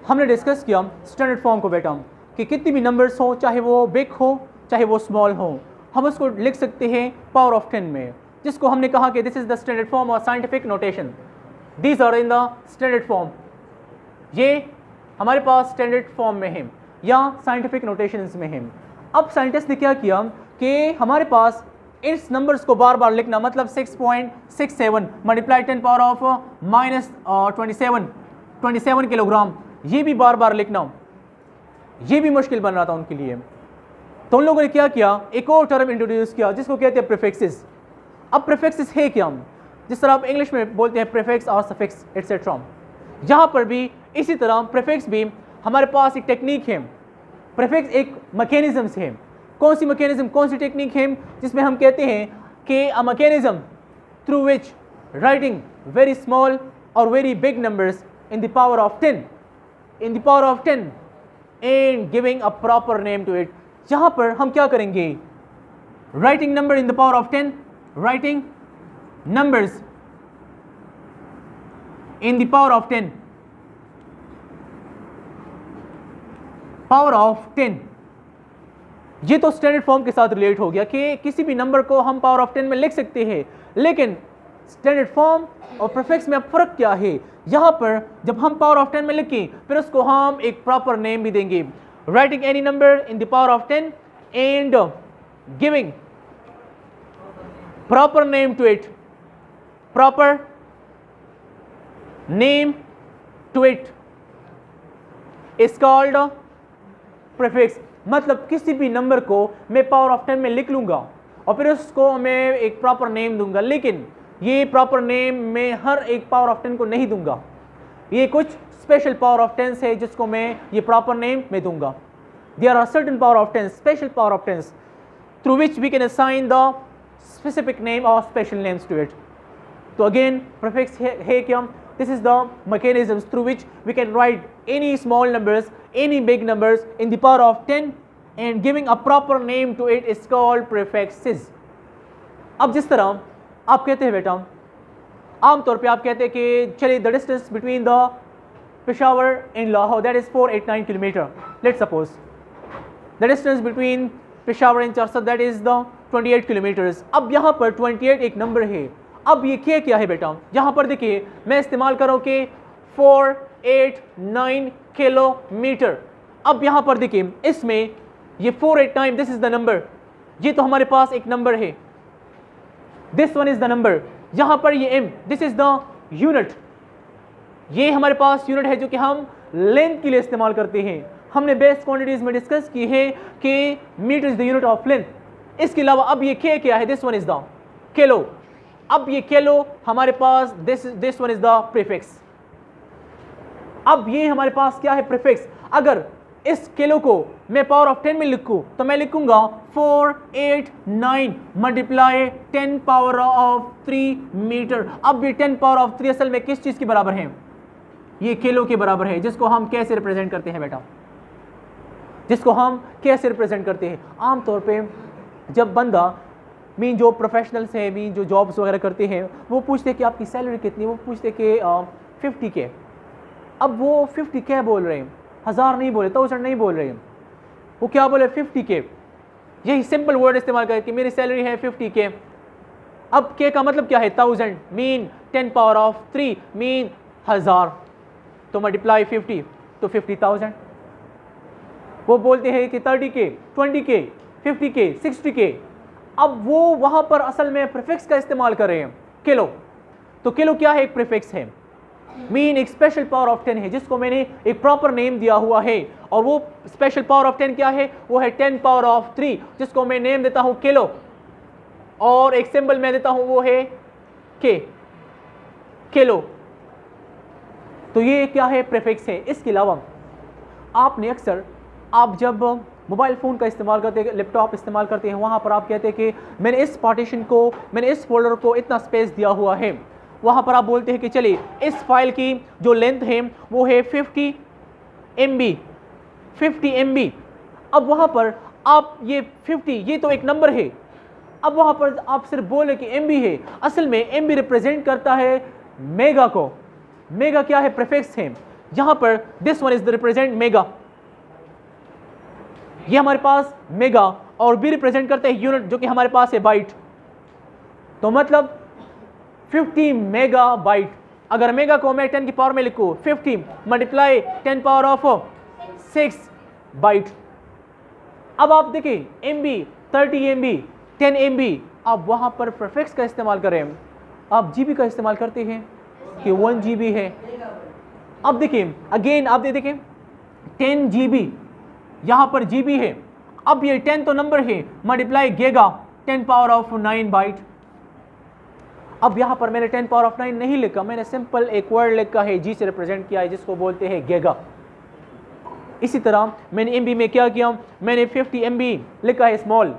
हमने डिस्कस किया standard form को बेटा कि कितनी भी नंबर्स हो, चाहे वो बिग हो चाहे वो स्मॉल हो, हम उसको लिख सकते हैं पावर ऑफ 10 में, जिसको हमने कहा कि this is the standard form और scientific notation, these are in the standard form. ये हमारे पास स्टैंडर्ड फॉर्म में है या साइंटिफिक नोटेशंस में है। अब साइंटिस्ट ने क्या किया कि हमारे पास इस नंबर्स को बार बार लिखना, मतलब 6.67 multiply 10 power of minus 27 kilogram, ये भी बार बार लिखना, ये भी मुश्किल बन रहा था उनके लिए। तो उन लोगों ने क्या किया, एक और टर्म इंट्रोड्यूस किया जिसको कहते हैं प्रीफिक्सेस। अब प्रीफिक्सेस है क्या, जिस तरह आप इंग्लिश में बोलते हैं प्रीफिक्स और सफिक्स एटसेट्रा, यहाँ पर भी इसी तरह प्रीफिक्स भी हमारे पास एक टेक्निक है। प्रीफिक्स एक मैकेनिज्म है। कौन सी मैकेनिज्म, कौन सी टेक्निक है, जिसमें हम कहते हैं कि a mechanism through which writing very small और very big numbers in the power of 10 and giving a proper name to it। यहाँ पर हम क्या करेंगे, writing number in the power of 10, writing numbers in the power of 10, power of 10, ये तो standard form के साथ रिलेट हो गया कि किसी भी नंबर को हम पावर ऑफ 10 में लिख सकते हैं। लेकिन स्टैंडर्ड फॉर्म और प्रीफिक्स में फ़र्क क्या है, यहाँ पर जब हम पावर ऑफ 10 में लिखें फिर उसको हम एक प्रॉपर नेम भी देंगे। Writing any number in the power of 10 and giving proper name to it, proper name to it is called prefix. मतलब किसी भी नंबर को मैं पावर ऑफ 10 में लिख लूँगा और फिर उसको मैं एक प्रॉपर नेम दूंगा, लेकिन ये प्रॉपर नेम मैं हर एक पावर ऑफ 10 को नहीं दूंगा। ये कुछ स्पेशल पावर ऑफ 10 है जिसको मैं ये प्रॉपर नेम में दूंगा। There are certain power of 10, special power of 10 through which we can assign the specific name और स्पेशल नेम्स टू इट। तो अगेन प्रीफिक्स है क्या, this is the mechanism through which we can write any small numbers, any big numbers in the power of 10 and giving a proper name to it is called prefixes। अब जिस तरह आप कहते हैं बेटा, आमतौर पे आप कहते हैं कि चलिए the distance between the Peshawar and Lahore that is 489 kilometre, let's suppose the distance between Peshawar and Charsadda that is the 28 kilometres. अब यहाँ पर 28 एक नंबर है। अब ये क्या है बेटा, यहाँ पर देखिए मैं इस्तेमाल करूँ कि 489 किलोमीटर। अब यहाँ पर देखिए इसमें ये 489 दिस इज द नंबर, ये तो हमारे पास एक नंबर है, this one is the number. यहाँ पर ये m this is the unit, ये हमारे पास यूनिट है जो कि हम लेंथ के लिए इस्तेमाल करते हैं। हमने बेस क्वांटिटीज में डिस्कस की है कि metre is the unit of length. इसके अलावा अब ये क्या है, this one is the kilo. अब ये किलो हमारे पास this one is the prefix. अब ये हमारे पास क्या है, प्रीफिक्स। अगर इस किलो को मैं पावर ऑफ 10 में लिखूं तो मैं लिखूंगा 489 मल्टीप्लाई 10 पावर ऑफ 3 मीटर। अब ये 10 पावर ऑफ 3 असल में किस चीज के बराबर है, ये किलो के बराबर है, जिसको हम कैसे रिप्रेजेंट करते हैं बेटा, जिसको हम कैसे रिप्रेजेंट करते हैं। आमतौर पे जब बंदा मीन जो प्रोफेशनल्स हैं, मीन जो जॉब्स वगैरह करते हैं, वो पूछते कि आपकी सैलरी कितनी, वो पूछते कि 50K। अब वो 50K बोल रहे हैं, 1000 नहीं बोले, 1000 नहीं बोल रहे हैं, वो क्या बोले 50K। यही सिंपल वर्ड इस्तेमाल करें कि मेरी सैलरी है 50K। अब K का मतलब क्या है, 1000 मीन 10 पावर ऑफ 3 मीन 1000, तो मल्टीप्लाई 50 तो 50,000। वो बोलते हैं कि 30K, 20K, 50K, 60K। अब वो वहाँ पर असल में प्रीफिक्स का इस्तेमाल कर रहे हैं, किलो। तो किलो क्या है, एक प्रीफिक्स है, मीन एक स्पेशल पावर ऑफ 10 है जिसको मैंने एक प्रॉपर नेम दिया हुआ है। और वो स्पेशल पावर ऑफ 10 क्या है, वो है 10 पावर ऑफ 3 जिसको मैं नेम देता हूँ किलो, और एक सिंबल मैं देता हूँ वो है के, किलो। तो ये क्या है, प्रीफिक्स है। इसके अलावा आपने अक्सर आप जब मोबाइल फ़ोन का इस्तेमाल करते हैं, लैपटॉप इस्तेमाल करते हैं, वहाँ पर आप कहते हैं कि मैंने इस पार्टीशन को, मैंने इस फोल्डर को इतना स्पेस दिया हुआ है। वहाँ पर आप बोलते हैं कि चलिए इस फाइल की जो लेंथ है वो है 50 MB, 50 MB। अब वहाँ पर आप ये 50, ये तो एक नंबर है, अब वहाँ पर आप सिर्फ बोले कि MB है, असल में MB रिप्रेजेंट करता है मेगा को। मेगा क्या है? प्रीफिक्स है। यहाँ पर this one is the represent mega, ये हमारे पास मेगा, और बी रिप्रेजेंट करते हैं यूनिट, जो कि हमारे पास है बाइट। तो मतलब 50 मेगा बाइट। अगर मेगा को मैं 10 की पावर में लिखूँ, 50 मल्टीप्लाई 10 पावर ऑफ 6 बाइट। अब आप देखिए MB 30 MB 10 MB, आप वहाँ पर प्रीफिक्स का इस्तेमाल करें, आप GB का इस्तेमाल करते हैं कि 1 GB है। अब देखिए अगेन आप देखिए 10 GB, यहाँ पर GB है, अब ये 10 तो नंबर है, multiply giga 10 power of 9 byte. अब यहाँ पर मैंने 10 पावर ऑफ 9 नहीं लिखा, मैंने सिंपल एक वर्ड लिखा है, G से रिप्रेजेंट किया है, जिसको बोलते हैं गीगा। इसी तरह मैंने MB में क्या किया, मैंने 50 MB लिखा है, स्मॉल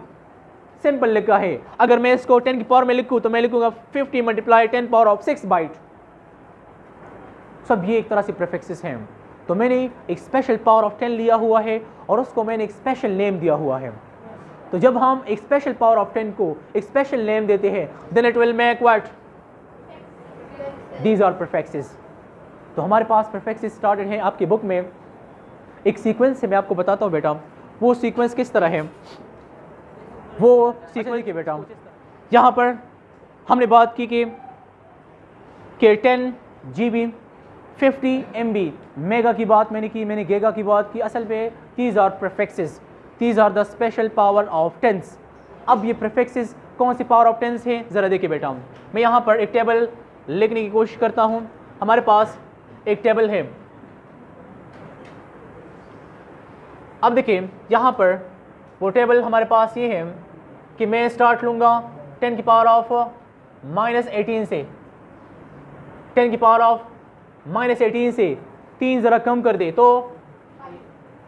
सिंपल लिखा है। अगर मैं इसको 10 की पावर में लिखूँ तो मैं लिखूँगा 50 मल्टीप्लाई 10 पावर ऑफ 6 बाइट। सब ये एक तरह से प्रीफिक्सेस हैं। तो मैंने एक स्पेशल पावर ऑफ 10 लिया हुआ है और उसको मैंने एक स्पेशल नेम दिया हुआ है। तो जब हम एक स्पेशल पावर ऑफ 10 को एक स्पेशल नेम देते हैं, then it will make what, these are prefixes. तो हमारे पास प्रीफिक्सेस स्टार्टेड हैं आपकी बुक में, एक सीक्वेंस से मैं आपको बताता हूँ बेटा। वो सीक्वेंस किस तरह है, वो सीक्वेंस के बेटा, यहाँ पर हमने बात की कि 10 GB 50 MB, मेगा की बात मैंने की, मैंने गीगा की बात की। असल में these are prefixes, these are the special power of 10s। अब ये प्रीफिक्सेस कौन सी पावर ऑफ 10s हैं, ज़रा देखिए बेटा। मैं यहाँ पर एक टेबल लिखने की कोशिश करता हूँ। हमारे पास एक टेबल है, अब देखिए यहाँ पर वो टेबल हमारे पास ये है कि मैं स्टार्ट लूँगा 10 की पावर ऑफ -18 से, 10 की पावर ऑफ -18 से 3 ज़रा कम कर दे तो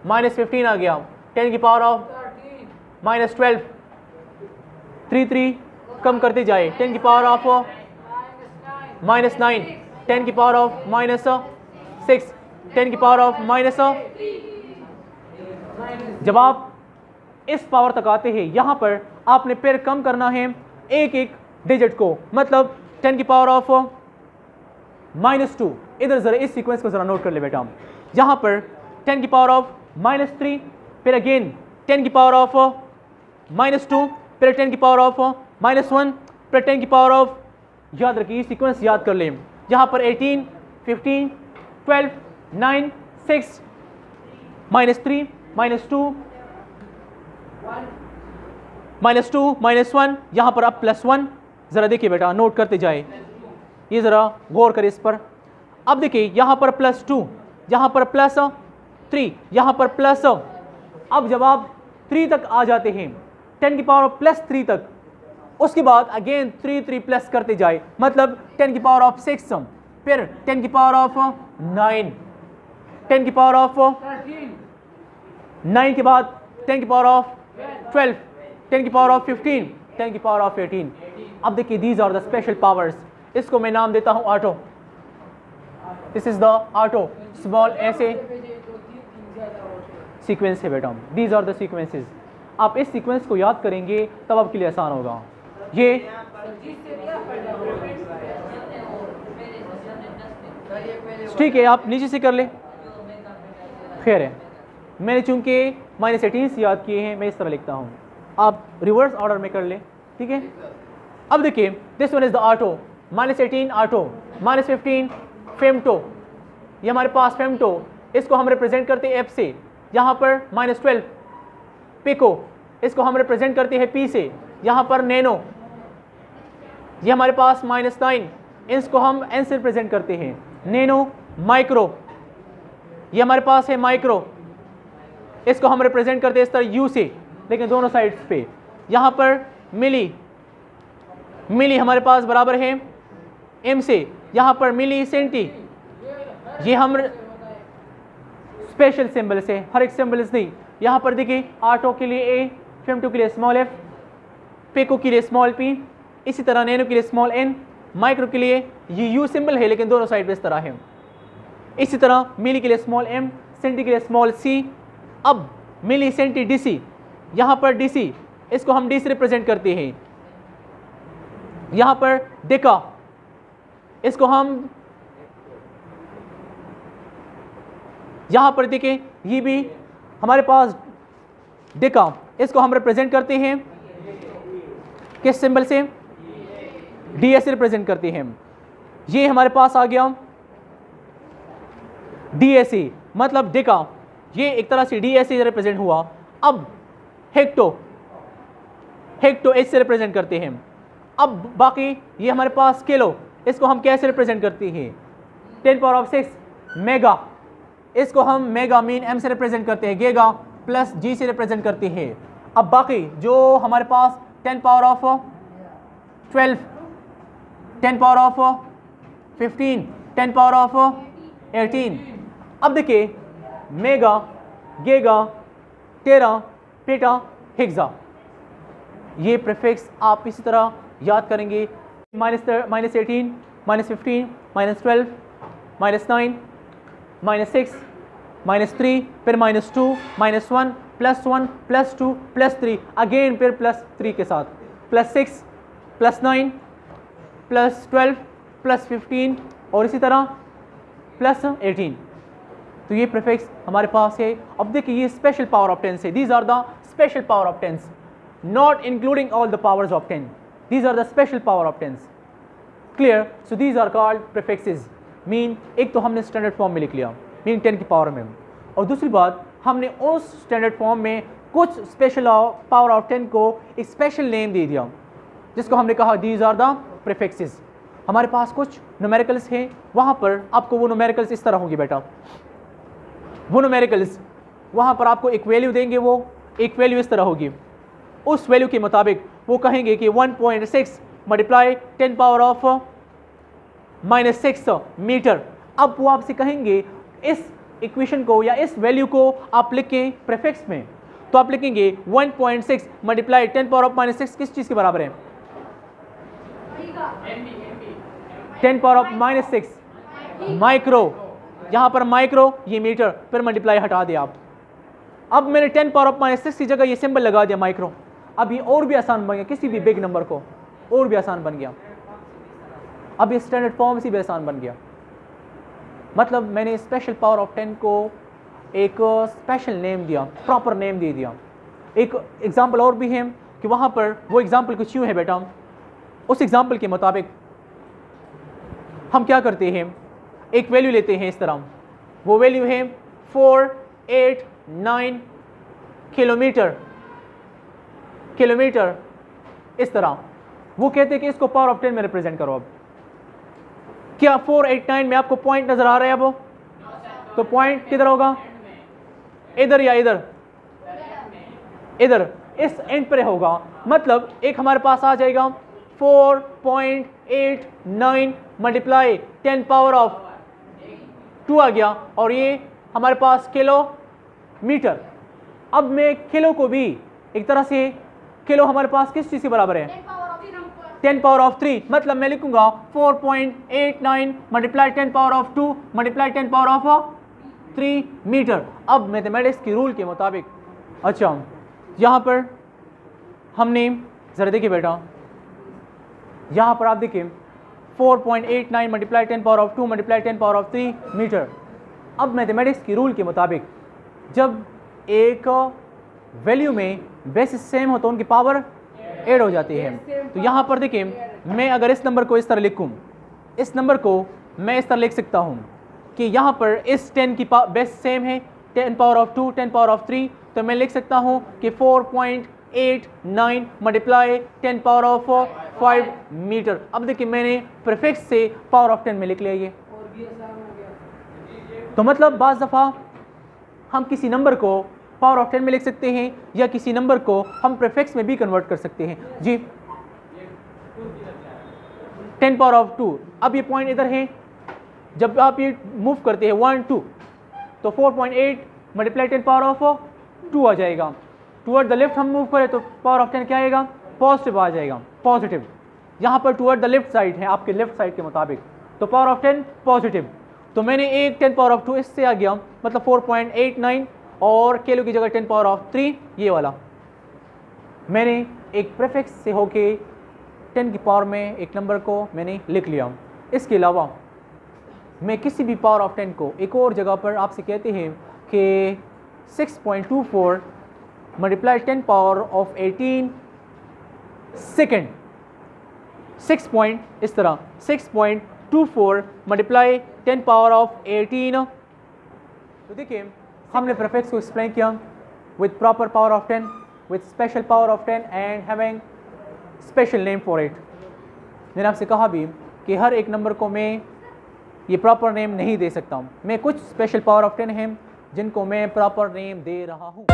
-15 आ गया। 10 की पावर ऑफ -12, 3 कम करते जाए, 10 की पावर ऑफ -9, 10 की पावर ऑफ -6, 10 की पावर ऑफ जब आप इस पावर तक आते हैं, यहाँ पर आपने फिर कम करना है एक एक डिजिट को, मतलब 10 की पावर ऑफ -2। इधर ज़रा इस सीक्वेंस को ज़रा नोट कर ले बेटा। यहाँ पर 10 की पावर ऑफ -3, फिर अगेन 10 की पावर ऑफ -2, फिर 10 की पावर ऑफ -1, फिर 10 की पावर ऑफ, याद रखिए ये सीक्वेंस याद कर लें। यहाँ पर 18, 15, 12, 9, 6, -3, -2, -2, -1, यहाँ पर अब +1। ज़रा देखिए बेटा, नोट करते जाए, ये ज़रा गौर करें इस पर। अब देखिए यहाँ पर +2, यहाँ पर +3, यहाँ पर प्लस। अब जब आप 3 तक आ जाते हैं, 10 की पावर ऑफ +3 तक, उसके बाद अगेन 3 प्लस करते जाए, मतलब 10 की पावर ऑफ 6, फिर 10 की पावर ऑफ 9, 10 की पावर ऑफ 9 के बाद 10 की पावर ऑफ 12, 10 की पावर ऑफ 15, 10 की पावर ऑफ 18। अब देखिए these are the special powers, इसको मैं नाम देता हूँ atto. This is the atto, small ऐसे सीक्वेंस है बेटा। These are the sequences. आप इस सीक्वेंस को याद करेंगे तब आपके लिए आसान होगा। ये ठीक है, आप नीचे से कर ले, खैर है। मैंने चूंकि -18 से याद किए हैं, मैं इस तरह लिखता हूँ, आप रिवर्स ऑर्डर में कर ले, ठीक है। अब देखिए this one is the auto, -18 auto, -15 femto, ये हमारे पास फेमटो, इसको हम रिप्रेजेंट करते हैं F से। यहाँ पर -12 पिको, इसको हम रिप्रेजेंट करते हैं P से। यहाँ पर नैनो, ये हमारे पास -9, इसको हम N से रिप्रेजेंट करते हैं। नैनो माइक्रो, ये हमारे पास है माइक्रो, इसको हम रिप्रेजेंट करते हैं इस तरह U से, लेकिन दोनों साइड्स पे। यहाँ पर मिली, मिली हमारे पास बराबर है M से। यहाँ पर मिली सेंटी, ये हम स्पेशल सिंबल्स है, हर एक सिंबल्स नहीं। यहाँ पर देखिए ऑटो के लिए A, फेमटो के लिए स्मॉल f, पिको के लिए स्मॉल p, इसी तरह नैनो के लिए स्मॉल n, माइक्रो के लिए ये U सिंबल है लेकिन दोनों साइड पे इस तरह है। इसी तरह मिली के लिए स्मॉल m, सेंटी के लिए स्मॉल c, अब मिली सेंटी DC, यहाँ पर DC, इसको हम D से रिप्रेजेंट करते हैं। यहाँ पर डेका, इसको हम, यहाँ पर देखें ये भी हमारे पास डेका, इसको हम रिप्रेजेंट करते हैं किस सिंबल से? DS से रिप्रेजेंट करते हैं। ये हमारे पास आ गया DAC, मतलब डेका, ये एक तरह से DAC से रिप्रेजेंट हुआ। अब हेक्टो, हेक्टो H से रिप्रेजेंट करते हैं। अब बाकी ये हमारे पास किलो, इसको हम कैसे रिप्रेजेंट करते हैं? 10⁶ मेगा, इसको हम मेगा मीन M से रिप्रेजेंट करते हैं। गीगा प्लस G से रिप्रेजेंट करते हैं। अब बाकी जो हमारे पास 10⁻12, 10⁻15, 10⁻18, अब देखिए मेगा, गीगा, टेरा, पेटा, हेक्सा, ये प्रीफिक्स आप इसी तरह याद करेंगे। -18, -15, -12, -9, -6, -3, फिर -2, -1, +1, +2, +3, अगेन फिर +3 के साथ, +6, +9, +12, +15 और इसी तरह +18। तो ये प्रीफिक्स हमारे पास है। अब देखिए ये स्पेशल पावर ऑफ टेंस है। These are the special power of tens, not including all the powers of 10. These are the special power of tens. Clear? So these are called prefixes. Mean एक तो हमने standard form में लिख लिया mean 10 की power में, और दूसरी बात हमने उस स्टैंडर्ड फॉर्म में कुछ स्पेशल पावर ऑफ 10 को एक स्पेशल नेम दे दिया जिसको हमने कहा these are the prefixes. हमारे पास कुछ न्यूमेरिकल्स हैं, वहाँ पर आपको वो न्यूमेरिकल्स इस तरह होंगे बेटा। वो न्यूमेरिकल्स वहाँ पर आपको एक वैल्यू देंगे, वो एक वैल्यू इस तरह होगी। उस वैल्यू के मुताबिक वो कहेंगे कि 1.6 मल्टीप्लाई 10⁻⁻6 मीटर। अब वो आपसे कहेंगे इस इक्वेशन को या इस वैल्यू को आप लिखें प्रीफिक्स में, तो आप लिखेंगे 1.6 मल्टीप्लाई 10⁻⁻6 किस चीज़ के बराबर है? 10⁻⁻6 माइक्रो, यहाँ पर माइक्रो, ये मीटर, फिर मल्टीप्लाई हटा दिया आप। अब मैंने 10⁻⁻6 की जगह ये सिंबल लगा दिया माइक्रो। अब ये और भी आसान बन गया, किसी भी बिग नंबर को और भी आसान बन गया। अब ये स्टैंडर्ड फॉर्म से भी आसान बन गया। मतलब मैंने स्पेशल पावर ऑफ 10 को एक स्पेशल नेम दिया, प्रॉपर नेम दे दिया। एक एग्जांपल और भी है कि वहाँ पर वो एग्जांपल कुछ यूँ है बेटा, उस एग्जांपल के मुताबिक हम क्या करते हैं, एक वैल्यू लेते हैं इस तरह, वो वैल्यू है 489 किलोमीटर, इस तरह। वो कहते हैं कि इसको पावर ऑफ 10 में रिप्रेजेंट करो। अब क्या 489 में आपको पॉइंट नजर आ रहा है? अब तो पॉइंट किधर होगा? इधर या इधर? इधर, इस एंड पर होगा। मतलब एक हमारे पास आ जाएगा 4.89 मल्टीप्लाई 10⁻² आ गया, और ये हमारे पास किलोमीटर। अब मैं किलो को भी एक तरह से, किलो हमारे पास किस चीज़ के बराबर है? 10⁻3। मतलब मैं लिखूंगा 4.89 मल्टीप्लाई 10⁻² मल्टीप्लाई 10⁻3 मीटर। अब मैथमेटिक्स की रूल के मुताबिक, अच्छा यहाँ पर हमने ज़रा देखिए बेटा, यहाँ पर आप देखिए 4.89 मल्टीप्लाई 10⁻² मल्टीप्लाई 10⁻3 मीटर। अब मैथमेटिक्स की रूल के मुताबिक जब एक वैल्यू में बेसिस सेम हो तो उनकी पावर ऐड हो जाती है। तो यहाँ पर देखिए, मैं अगर इस नंबर को इस तरह लिखूँ, इस नंबर को मैं इस तरह लिख सकता हूँ कि यहाँ पर इस 10 की बेस सेम है, 10⁻², 10⁻3, तो मैं लिख सकता हूँ कि 4.89 मल्टीप्लाई 10⁻5 मीटर। अब देखिए मैंने प्रीफिक्स से पावर ऑफ 10 में लिख लिया ये। तो मतलब बाज़ दफ़ा हम किसी नंबर को पावर ऑफ 10 में लिख सकते हैं या किसी नंबर को हम प्रीफिक्स में भी कन्वर्ट कर सकते हैं। जी 10⁻², अब ये पॉइंट इधर है, जब आप ये मूव करते हैं 1 2 तो 4.8 मल्टीप्लाई 10⁻² आ जाएगा। टूवर्ड द लेफ्ट हम मूव करें तो पावर ऑफ 10 क्या आएगा? पॉजिटिव आ जाएगा, पॉजिटिव। यहाँ पर टूवर्ड द लेफ्ट साइड है, आपके लेफ्ट साइड के मुताबिक, तो पावर ऑफ 10 पॉजिटिव। तो मैंने एक 10⁻² इससे आ गया, मतलब 4.89, और KLU की जगह 10 पावर ऑफ 3 ये वाला। मैंने एक प्रीफिक्स से होके 10 की पावर में एक नंबर को मैंने लिख लिया। इसके अलावा मैं किसी भी पावर ऑफ 10 को एक और जगह पर आपसे कहते हैं कि 6.24 मल्टीप्लाई 10 पावर ऑफ 18 सेकेंड, 6 इस तरह 6.24 मल्टीप्लाई 10 पावर ऑफ 18। तो देखिए हमने प्रीफिक्स को एक्सप्लेन किया with proper power of 10, with special power of 10 and having special name for it. मैंने आपसे कहा भी कि हर एक नंबर को मैं ये प्रॉपर नेम नहीं दे सकता हूँ, मैं कुछ स्पेशल पावर ऑफ 10 हैं जिनको मैं प्रॉपर नेम दे रहा हूँ।